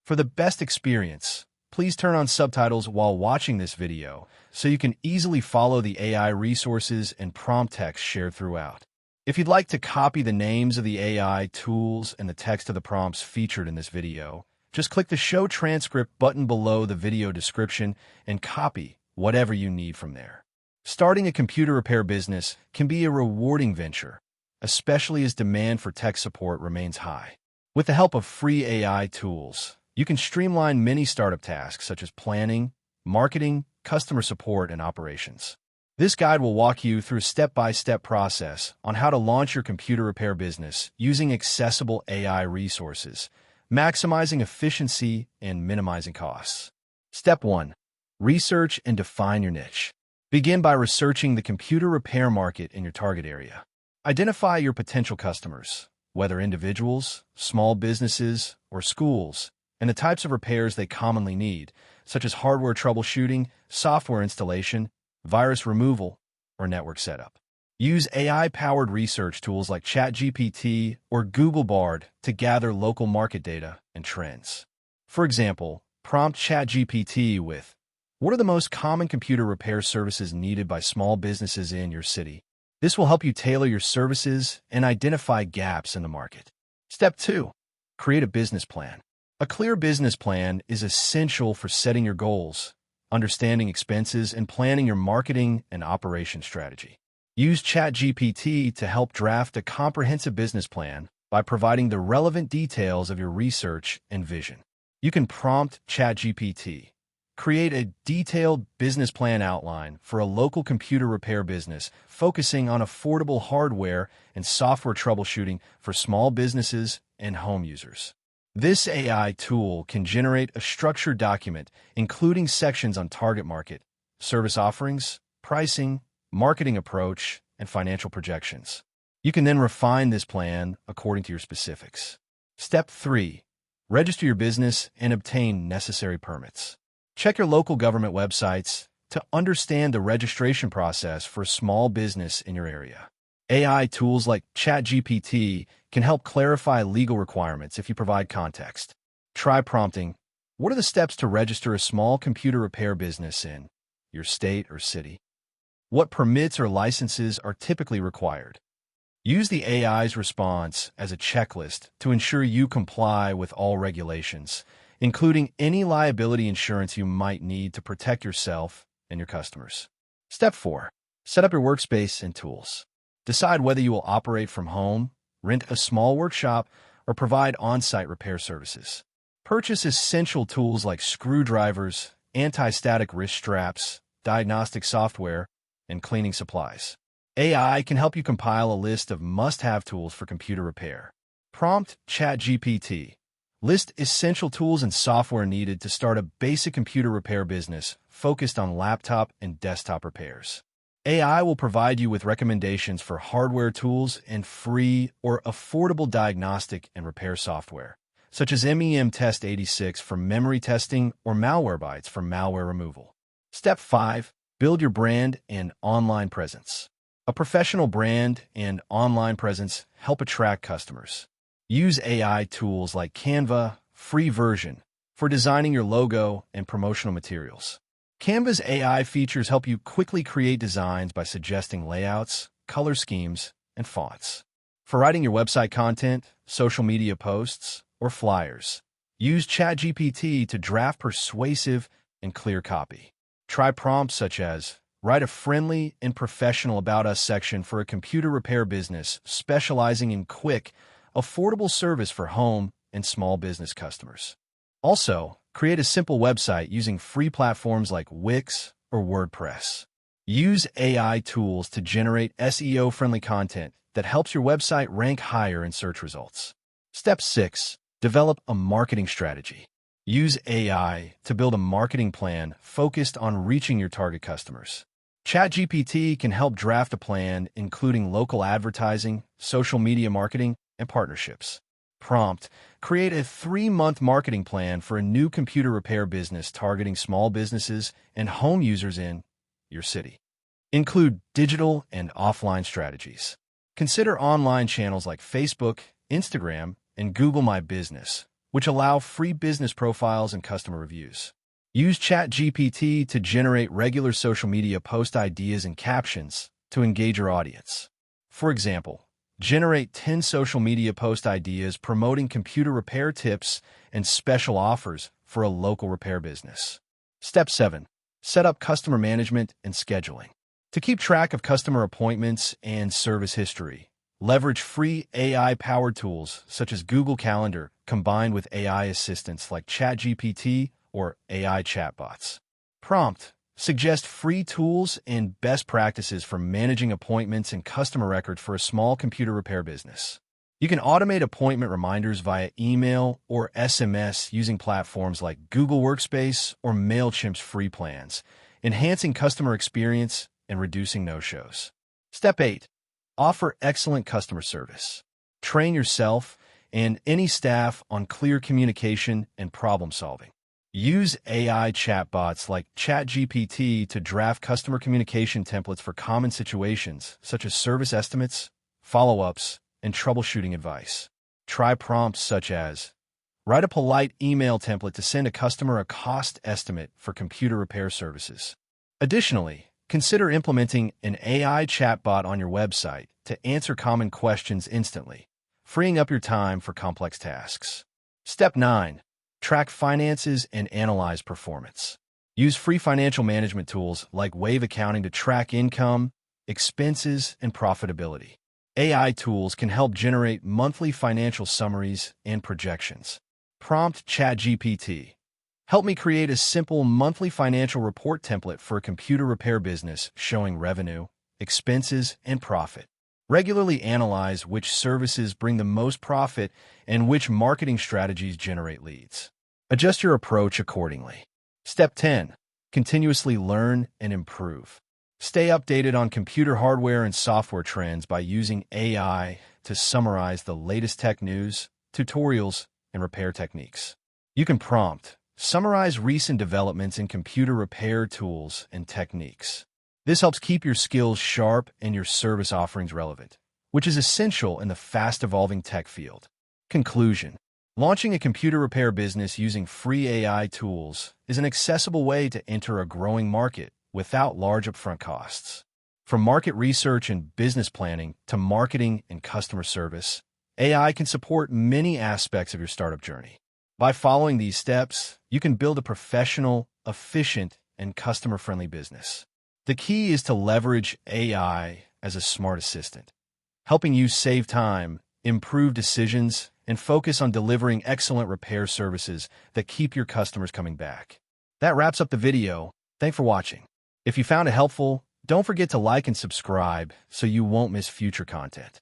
For the best experience, please turn on subtitles while watching this video so you can easily follow the AI resources and prompt text shared throughout. If you'd like to copy the names of the AI tools and the text of the prompts featured in this video, just click the Show Transcript button below the video description and copy whatever you need from there. Starting a computer repair business can be a rewarding venture, especially as demand for tech support remains high. With the help of free AI tools, you can streamline many startup tasks such as planning, marketing, customer support, and operations. This guide will walk you through a step-by-step process on how to launch your computer repair business using accessible AI resources, maximizing efficiency and minimizing costs. Step 1. Research and define your niche. Begin by researching the computer repair market in your target area. Identify your potential customers, whether individuals, small businesses, or schools, and the types of repairs they commonly need, such as hardware troubleshooting, software installation, virus removal, or network setup. Use AI-powered research tools like ChatGPT or Google Bard to gather local market data and trends. For example, prompt ChatGPT with, "What are the most common computer repair services needed by small businesses in your city?" This will help you tailor your services and identify gaps in the market. Step 2. Create a business plan. A clear business plan is essential for setting your goals, understanding expenses, and planning your marketing and operation strategy. Use ChatGPT to help draft a comprehensive business plan by providing the relevant details of your research and vision. You can prompt ChatGPT, "Create a detailed business plan outline for a local computer repair business focusing on affordable hardware and software troubleshooting for small businesses and home users." This AI tool can generate a structured document, including sections on target market, service offerings, pricing, marketing approach, and financial projections. You can then refine this plan according to your specifics. Step 3. Register your business and obtain necessary permits. Check your local government websites to understand the registration process for a small business in your area. AI tools like ChatGPT can help clarify legal requirements if you provide context. Try prompting, "What are the steps to register a small computer repair business in your state or city? What permits or licenses are typically required?" Use the AI's response as a checklist to ensure you comply with all regulations, including any liability insurance you might need to protect yourself and your customers. Step 4. Set up your workspace and tools. Decide whether you will operate from home, rent a small workshop, or provide on-site repair services. Purchase essential tools like screwdrivers, anti-static wrist straps, diagnostic software, and cleaning supplies. AI can help you compile a list of must-have tools for computer repair. Prompt ChatGPT, "List essential tools and software needed to start a basic computer repair business focused on laptop and desktop repairs." AI will provide you with recommendations for hardware tools and free or affordable diagnostic and repair software, such as MEM Test 86 for memory testing or Malwarebytes for malware removal. Step 5. Build your brand and online presence. A professional brand and online presence help attract customers. Use AI tools like Canva, free version, for designing your logo and promotional materials. Canva's AI features help you quickly create designs by suggesting layouts, color schemes, and fonts. For writing your website content, social media posts, or flyers, use ChatGPT to draft persuasive and clear copy. Try prompts such as, "Write a friendly and professional About Us section for a computer repair business specializing in quick, affordable service for home and small business customers." Also, create a simple website using free platforms like Wix or WordPress. Use AI tools to generate SEO-friendly content that helps your website rank higher in search results. Step 6. Develop a marketing strategy. Use AI to build a marketing plan focused on reaching your target customers. ChatGPT can help draft a plan including local advertising, social media marketing, and partnerships. Prompt, "Create a 3-month marketing plan for a new computer repair business targeting small businesses and home users in your city." Include digital and offline strategies. Consider online channels like Facebook, Instagram, and Google My Business, which allow free business profiles and customer reviews. Use ChatGPT to generate regular social media post ideas and captions to engage your audience. For example, generate 10 social media post ideas promoting computer repair tips and special offers for a local repair business. Step 7. Set up customer management and scheduling. To keep track of customer appointments and service history, leverage free AI-powered tools such as Google Calendar combined with AI assistants like ChatGPT or AI chatbots. Prompt. Suggest free tools and best practices for managing appointments and customer records for a small computer repair business. You can automate appointment reminders via email or SMS using platforms like Google Workspace or MailChimp's free plans, enhancing customer experience and reducing no-shows. Step 8. Offer excellent customer service. Train yourself and any staff on clear communication and problem solving. Use AI chatbots like ChatGPT to draft customer communication templates for common situations such as service estimates, follow-ups, and troubleshooting advice. Try prompts such as, write a polite email template to send a customer a cost estimate for computer repair services. Additionally, consider implementing an AI chatbot on your website to answer common questions instantly, freeing up your time for complex tasks. Step 9. Track finances and analyze performance. Use free financial management tools like Wave Accounting to track income, expenses, and profitability. AI tools can help generate monthly financial summaries and projections. Prompt ChatGPT. Help me create a simple monthly financial report template for a computer repair business showing revenue, expenses, and profit. Regularly analyze which services bring the most profit and which marketing strategies generate leads. Adjust your approach accordingly. Step 10. Continuously learn and improve. Stay updated on computer hardware and software trends by using AI to summarize the latest tech news, tutorials, and repair techniques. You can prompt, summarize recent developments in computer repair tools and techniques. This helps keep your skills sharp and your service offerings relevant, which is essential in the fast-evolving tech field. Conclusion. Launching a computer repair business using free AI tools is an accessible way to enter a growing market without large upfront costs. From market research and business planning to marketing and customer service, AI can support many aspects of your startup journey. By following these steps, you can build a professional, efficient, and customer-friendly business. The key is to leverage AI as a smart assistant, helping you save time, improve decisions, and focus on delivering excellent repair services that keep your customers coming back. That wraps up the video. Thanks for watching. If you found it helpful, don't forget to like and subscribe so you won't miss future content.